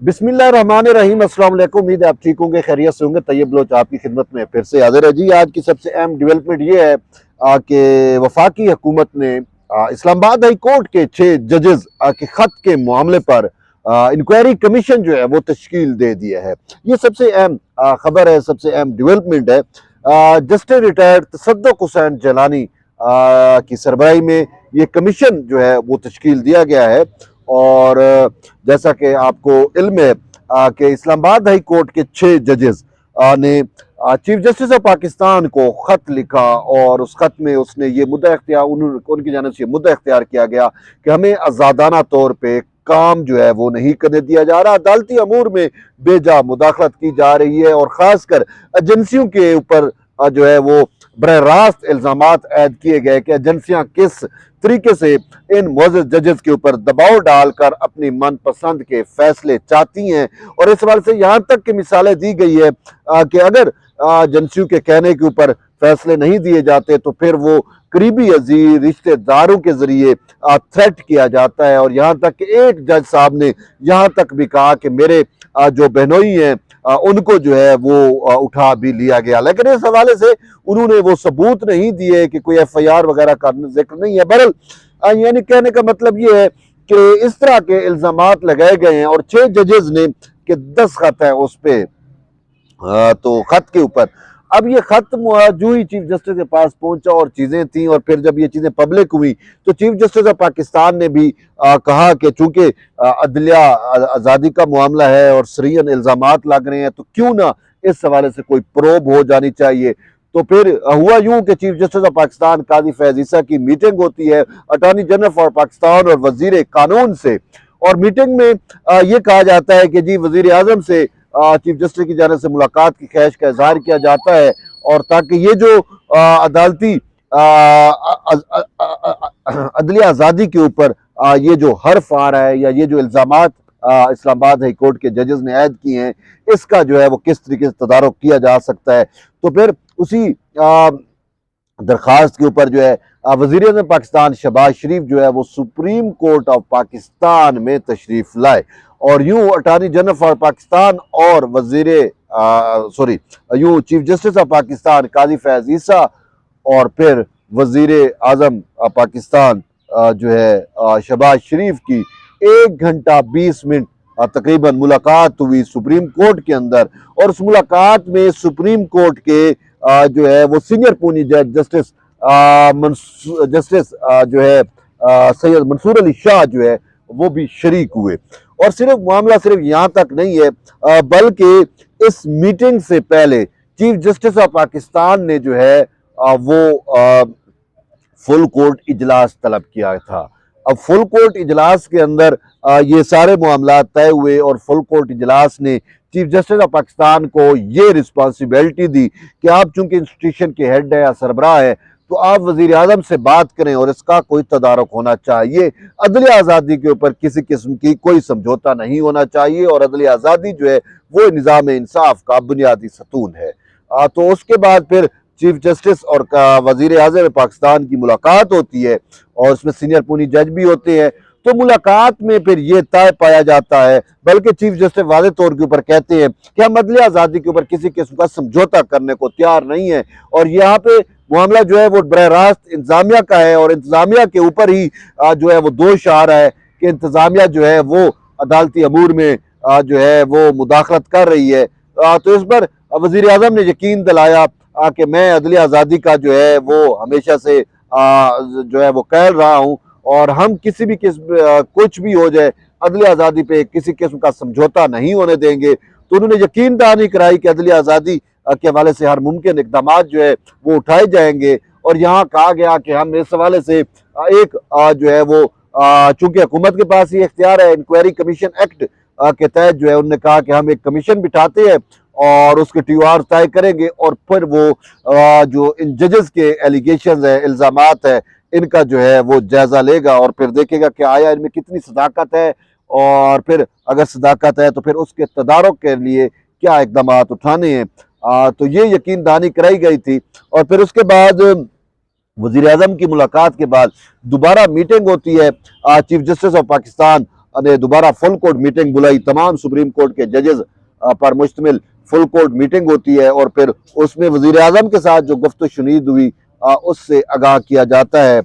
बिस्मिल्लाहिर्रहमानिर्रहीम। अस्सलाम वालेकुम। उम्मीद है आप ठीक होंगे, खैरियत से होंगे। तैयब बलोच आपकी खिदमत में फिर से हाजिर है जी। आज की सबसे अहम डेवलपमेंट ये है कि वफाकी हुकूमत ने इस्लामाबाद हाई कोर्ट के 6 जजेस के खत के मामले पर इंक्वायरी कमीशन जो है वो तश्कील दे दिया है। ये सबसे अहम खबर है, सबसे अहम डेवलपमेंट है। जस्टिस रिटायर्ड तसद्दुक़ हुसैन जलानी की सरबराही में ये कमीशन जो है वो तश्कील दिया गया है। और जैसा कि आपको इल्म है कि इस्लामाबाद हाई कोर्ट के 6 जजेस ने चीफ जस्टिस ऑफ पाकिस्तान को खत लिखा और उस खत में उसने ये मुद्दा इख्तियार उनकी जानिब से मुद्दा इख्तियार किया गया कि हमें आज़ादाना तौर पे काम जो है वो नहीं करने दिया जा रहा, अदालती अमूर में बेजा मुदाखलत की जा रही है और ख़ासकर एजेंसियों के ऊपर जो है वो बरह रास्त इल्ज़ामात ऐड किए गए कि एजेंसियां किस तरीके से इन मुअज़्ज़ज़ जजेस के ऊपर दबाव डालकर अपनी मनपसंद के फैसले चाहती हैं। और इस सवाल से यहाँ तक की मिसालें दी गई है कि अगर एजेंसियों के कहने के ऊपर फैसले नहीं दिए जाते तो फिर वो करीबी अजीज रिश्तेदारों के जरिए थ्रेट किया जाता है। और यहाँ तक कि एक जज साहब ने यहाँ तक भी कहा कि मेरे जो बहनोई हैं उनको जो है वो उठा भी लिया गया। लेकिन इस हवाले से उन्होंने वो सबूत नहीं दिए कि कोई FIR वगैरह का जिक्र नहीं है। बहरहाल यानी कहने का मतलब ये है कि इस तरह के इल्जामात लगाए गए हैं और 6 जजेस ने कि 10 खत है उस पे तो खत के ऊपर। अब ये खत जो ही चीफ जस्टिस के पास पहुंचा और चीज़ें थी और फिर जब ये चीज़ें पब्लिक हुई तो चीफ जस्टिस ऑफ पाकिस्तान ने भी कहा कि चूंकि अदलिया आज़ादी का मामला है और सरीहन इल्ज़ामात लग रहे हैं तो क्यों ना इस हवाले से कोई प्रोब हो जानी चाहिए। तो फिर हुआ यूं कि चीफ जस्टिस ऑफ पाकिस्तान काजी फैज ईसा की मीटिंग होती है अटॉर्नी जनरल फॉर पाकिस्तान और वजीर कानून से। और मीटिंग में ये कहा जाता है कि जी वजीर आजम से चीफ जस्टिस की जानिब से मुलाकात की ख्वाहिश का इजहार किया जाता है और ताकि ये जो अदालती अदलिया आज़ादी के ऊपर ये जो हर्फ आ रहा है या ये जो इल्ज़ामात इस्लामाबाद हाई कोर्ट के जजेस ने ऐड किए हैं इसका जो है वो किस तरीके से तदारुक किया जा सकता है। तो फिर उसी दरख्वास्त के ऊपर जो है वज़ीर आज़म पाकिस्तान शहबाज शरीफ जो है वो सुप्रीम कोर्ट ऑफ पाकिस्तान में तशरीफ लाए और यूं अटॉर्नी जनरल फॉर पाकिस्तान और यूं चीफ जस्टिस ऑफ पाकिस्तान काजी फैज ईसा और फिर वजीर आजम पाकिस्तान जो है शहबाज शरीफ की 1 घंटा 20 मिनट तकरीबन मुलाकात हुई सुप्रीम कोर्ट के अंदर। और उस मुलाकात में सुप्रीम कोर्ट के जो है वो सीनियर पूनी जज जस्टिस जो है सैयद मंसूर अली शाह जो है वो भी शरीक हुए। और सिर्फ मामला सिर्फ यहाँ तक नहीं है बल्कि इस मीटिंग से पहले चीफ जस्टिस ऑफ पाकिस्तान ने जो है वो फुल कोर्ट इजलास तलब किया था। अब फुल कोर्ट इजलास के अंदर ये सारे मामला तय हुए और फुल कोर्ट इजलास ने चीफ जस्टिस ऑफ पाकिस्तान को ये रिस्पॉन्सिबिलिटी दी कि आप चूंकि इंस्टीट्यूशन के हेड है या सरबराह है तो आप वजीर आजम से बात करें और इसका कोई तदारुक होना चाहिए। अदलिया आज़ादी के ऊपर किसी किस्म की कोई समझौता नहीं होना चाहिए और अदलिया आज़ादी जो है वो निज़ाम इंसाफ का बुनियादी सतून है। तो उसके बाद फिर चीफ जस्टिस और वजीर आज़म पाकिस्तान की मुलाकात होती है और उसमें सीनियर पूनी जज भी होते हैं। तो मुलाकात में फिर ये तय पाया जाता है बल्कि चीफ जस्टिस वादे तौर के ऊपर कहते हैं कि हम अदलिया आज़ादी के ऊपर किसी किस्म का समझौता करने को तैयार नहीं है। और यहाँ पे मामला जो है वो बरह रास्त इंतजामिया का है और इंतजामिया के ऊपर ही जो है वो दोष आ रहा है कि इंतजामिया जो है वो अदालती अमूर में जो है वो मुदाखलत कर रही है। तो इस पर वजीर आजम ने यकीन दिलाया कि मैं अदलिया आज़ादी का जो है वो हमेशा से जो है वो कह रहा हूँ और हम किसी भी किस्म कुछ भी हो जाए अदलिया आज़ादी पे किसी किस्म का समझौता नहीं होने देंगे। तो उन्होंने यकीन दहानी कराई कि अदलिया आज़ादी के हवाले से हर मुमकिन इकदाम जो है वो उठाए जाएंगे। और यहाँ कहा गया कि हम इस हवाले से एक जो है वो चूंकि हुकूमत के पास ये इख्तियार है इंक्वायरी कमीशन एक्ट के तहत जो है उन्होंने कहा कि हम एक कमीशन बिठाते हैं और उसके TOR तय करेंगे और फिर वो जो इन जजेस के एलिगेशन है इल्ज़ामात है इनका जो है वो जायजा लेगा और फिर देखेगा कि आया इनमें कितनी सदाकत है और फिर अगर सदाकत है तो फिर उसके तदारुक के लिए क्या इकदाम उठाने हैं। तो ये यकीन दहानी कराई गई थी। और फिर उसके बाद वजीर आजम की मुलाकात के बाद दोबारा मीटिंग होती है चीफ जस्टिस ऑफ पाकिस्तान ने दोबारा फुल कोर्ट मीटिंग बुलाई। तमाम सुप्रीम कोर्ट के जजेस पर मुश्तमिल फुल कोर्ट मीटिंग होती है और फिर उसमें वजीर आजम के साथ जो गुफ्तगू शुनीद हुई उससे आगाह किया जाता है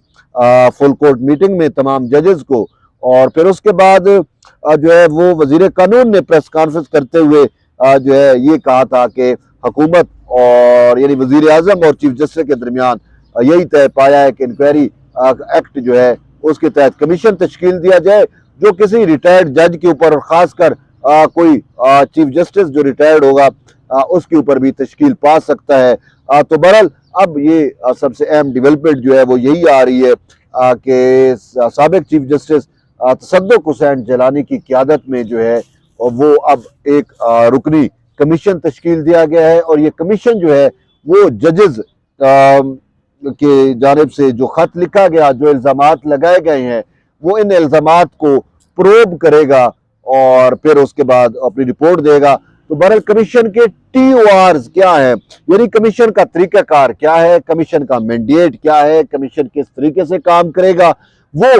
फुल कोर्ट मीटिंग में तमाम जजेस को। और फिर उसके बाद जो है वो वजीर कानून ने प्रेस कॉन्फ्रेंस करते हुए जो है ये कहा था कि हुकूमत और यानी वजीर आजम और चीफ जस्टिस के दरमियान यही तय पाया है कि इंक्वायरी एक्ट जो है उसके तहत कमीशन तश्कील दिया जाए जो किसी रिटायर्ड जज के ऊपर और खासकर कोई चीफ जस्टिस जो रिटायर्ड होगा उसके ऊपर भी तश्कील पा सकता है। तो बहरहाल अब ये सबसे अहम डेवलपमेंट जो है वो यही आ रही है कि साबिक चीफ जस्टिस तसद्दुक हुसैन जिलानी की क़यादत में जो है वो अब एक रुकनी कमीशन तश्कील दिया गया है और ये कमीशन जो है वो जजेस के जानिब से जो खत लिखा गया, जो इल्ज़ामात लगाए गए हैं, वो इन इल्ज़ामात को प्रोब करेगा और फिर उसके बाद अपनी रिपोर्ट देगा। तो बहरहाल कमीशन के TORs क्या है, यानी कमीशन का तरीकाकार क्या है, कमीशन का मैंडेट क्या है, कमीशन किस तरीके से काम करेगा, वो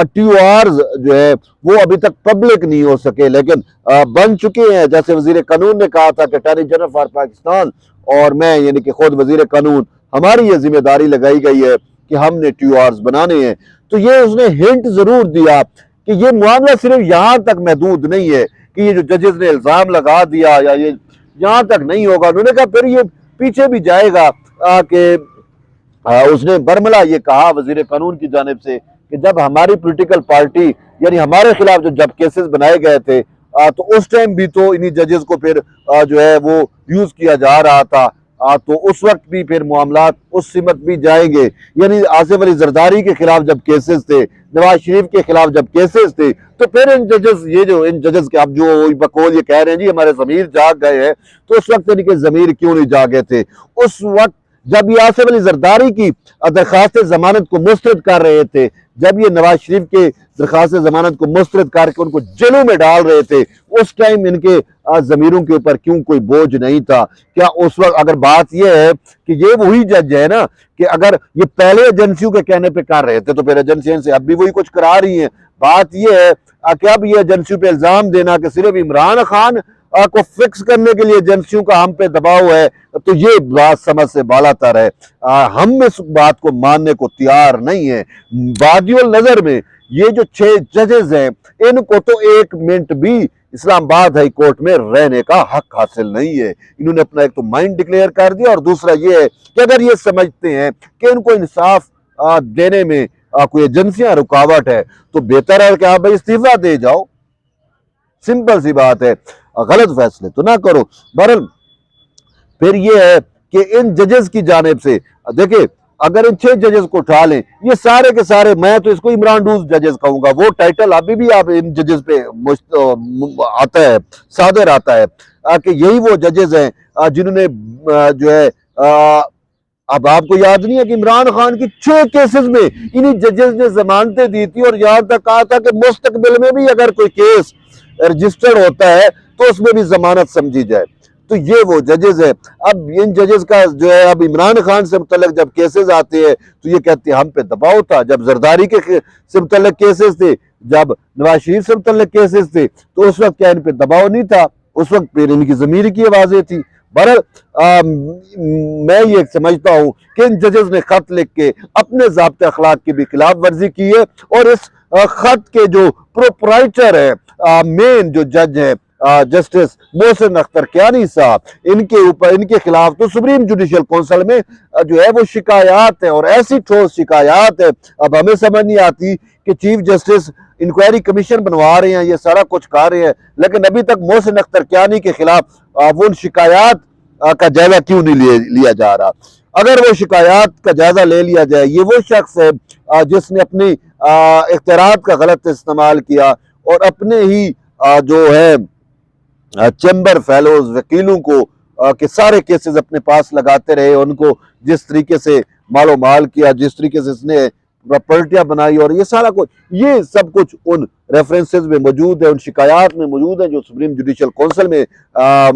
TORs जो है वो अभी तक पब्लिक नहीं हो सके लेकिन बन चुके हैं। जैसे वजीर कानून ने कहा था कि अटॉर्नी जनरल फॉर पाकिस्तान और मैं यानी कि खुद वजीर कानून हमारी ये जिम्मेदारी लगाई गई है कि हमने TORs बनाने हैं। तो ये उसने हिंट जरूर दिया कि ये मामला सिर्फ यहाँ तक महदूद नहीं है कि ये जो जजेस ने इल्जाम लगा दिया या ये यहाँ तक नहीं होगा। उन्होंने कहा फिर ये पीछे भी जाएगा कि उसने बरमला ये कहा वजीर कानून की जानिब से कि जब हमारी पॉलिटिकल पार्टी यानी हमारे खिलाफ जब केसेस बनाए गए थे तो उस टाइम भी तो इन्हीं जजेस को फिर जो है वो यूज किया जा रहा था, तो उस वक्त भी फिर मामलात उस सिमत भी जाएंगे। यानी आसिफ अली जरदारी के खिलाफ जब केसेस थे, नवाज शरीफ के खिलाफ जब केसेस थे, तो फिर इन जजेस के अब जो बकौल ये कह रहे हैं जी हमारे ज़मीर जाग गए हैं, तो उस वक्त इनके ज़मीर क्यों नहीं जागे थे? उस वक्त जब ये आसिफ अली जरदारी की दरख्वास्त जमानत को मुस्तरद कर रहे थे, जब ये नवाज शरीफ के दरख्वास्त जमानत को मुस्तरद करके उनको जेलों में डाल रहे थे, उस टाइम इनके जमीरों के ऊपर क्यों कोई बोझ नहीं था? क्या उस वक्त अगर बात यह है कि ये वही जज है ना कि अगर ये पहले एजेंसियों के कहने पे कर रहे थे तो फिर एजेंसियों से अब भी वही कुछ करा रही हैं। बात यह है कि अब ये एजेंसियों पे इल्जाम देना कि सिर्फ इमरान खान को फिक्स करने के लिए एजेंसियों का हम पे दबाव है, तो ये बात समझ से बालातर है। हम इस बात को मानने को तैयार नहीं है। वादियुल नजर में ये जो 6 जजेस हैं इनको तो 1 मिनट भी इस्लामाबाद हाई कोर्ट में रहने का हक हासिल नहीं है। इन्होंने अपना एक तो माइंड डिक्लेयर कर दिया और दूसरा ये है कि अगर ये समझते हैं कि इनको इंसाफ देने में कोई एजेंसियां रुकावट है तो बेहतर है कि आप भाई इस्तीफा दे जाओ, सिंपल सी बात है, गलत फैसले तो ना करो। बहरहाल फिर ये है कि इन जजेस की जानिब से देखिए अगर इन 6 जजेस को उठा लें, ये सारे के सारे, मैं तो इसको इमरान डूज जजेस कहूंगा, वो टाइटल अभी भी आप इन जजेस पे आता है, सादर आता है कि यही वो जजेस हैं जिन्होंने जो है अब आपको याद नहीं है कि इमरान खान की 6 केसेस में इन्हीं जजेस ने जमानतें दी थी और यहां तक कहा था कि मुस्तकबिल में भी अगर कोई केस रजिस्टर्ड होता है तो उसमें भी जमानत समझी जाए। तो ये वो जजेस है। अब इन जजेस का जो है अब इमरान खान से मुतल्लिक जब केसेस आते हैं तो ये कहते हैं हम पे दबाव था, जब जरदारी के से मुतल्लिक केसेस थे, जब नवाज शरीफ से मुतल्लिक केसेस थे तो उस वक्त क्या इन पे दबाव नहीं था, उस वक्त फिर इनकी ज़मीर की आवाजें थी। बहरहाल मैं ये समझता हूँ कि इन जजेस ने खत लिख के अपने ज़ाब्ते अखलाक की भी खिलाफ वर्जी की है और इस खत के जो प्रोपराइटर है, मेन जो जज है जस्टिस मोहसिन अख्तर कियानी साहब, इनके ऊपर इनके खिलाफ तो सुप्रीम जुडिशल काउंसिल में जो है वो शिकायत है और ऐसी ठोस शिकायत है। अब हमें समझ नहीं आती कि चीफ जस्टिस इंक्वायरी कमीशन बनवा रहे हैं, ये सारा कुछ कर रहे हैं, लेकिन अभी तक मोहसिन अख्तर कियानी के खिलाफ वो उन शिकायत का जायजा क्यों नहीं लिया जा रहा? अगर वो शिकायत का जायजा ले लिया जाए, ये वो शख्स है जिसने अपनी इख्तियारात का गलत इस्तेमाल किया और अपने ही जो है चैम्बर फेलोज वकीलों को के सारे केसेस अपने पास लगाते रहे, उनको जिस तरीके से मालो माल किया, जिस तरीके से इसने प्रॉपर्टियां बनाई और ये सारा कुछ, ये सब कुछ उन रेफरेंसेस में मौजूद है, उन शिकायत में मौजूद है जो सुप्रीम जुडिशल काउंसिल में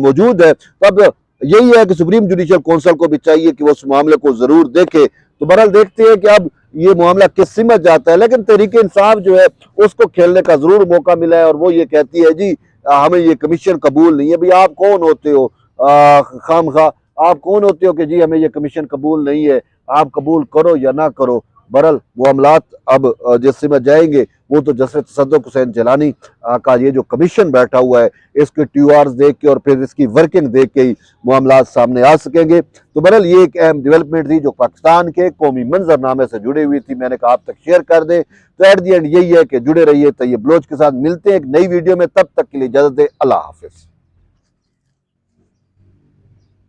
मौजूद है। तब यही है कि सुप्रीम जुडिशल काउंसिल को भी चाहिए कि वो उस मामले को जरूर देखे। तो बहरहाल देखते हैं कि अब ये मामला किस सिमत जाता है। लेकिन तहरीक इंसाफ जो है उसको खेलने का जरूर मौका मिला है और वो ये कहती है जी हमें ये कमीशन कबूल नहीं है। भाई आप कौन होते हो खाम खा, आप कौन होते हो कि जी हमें ये कमीशन कबूल नहीं है, आप कबूल करो या ना करो। बहरहाल मामलात अब जिस सिमत जाएंगे वो तो जसरत तसद्दुक़ हुसैन जिलानी का ये जो कमीशन बैठा हुआ है इसके TORs देख के और फिर इसकी वर्किंग देख के ही मामलात सामने आ सकेंगे। तो बहरहाल ये एक अहम डेवलपमेंट थी जो पाकिस्तान के कौमी मंजरनामे से जुड़ी हुई थी, मैंने कहा आप तक शेयर कर दें। तो एट दी एंड यही है कि जुड़े रहिए तैयब बलोच के साथ। मिलते हैं एक नई वीडियो में, तब तक के लिए इजाजत दें। अल्लाह हाफिज।